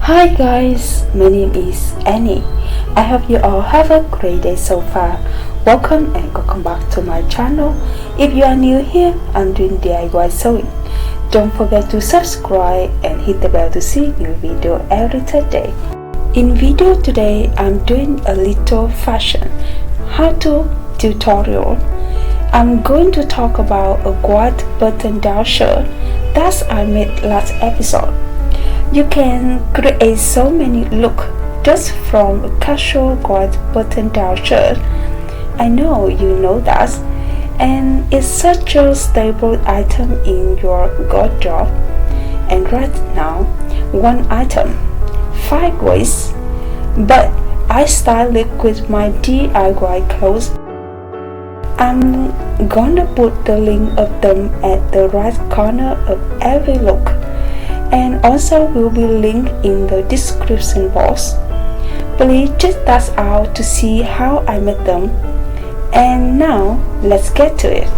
Hi guys, my name is Annie. I hope you all have a great day so far. Welcome back to my channel. If you are new here, I'm doing DIY sewing. Don't forget to subscribe and hit the bell to see new video every third day. In video today, I'm doing a little fashion how-to tutorial. I'm going to talk about a white button-down shirt that I made last episode. You can create so many looks just from a casual white button-down shirt. I know you know that, and it's such a staple item in your wardrobe. And right now, one item, 5 ways, but I style it with my DIY clothes. I'm gonna put the link of them at the right corner of every look, and also will be linked in the description box. Please check that out to see how I made them. And now let's get to it.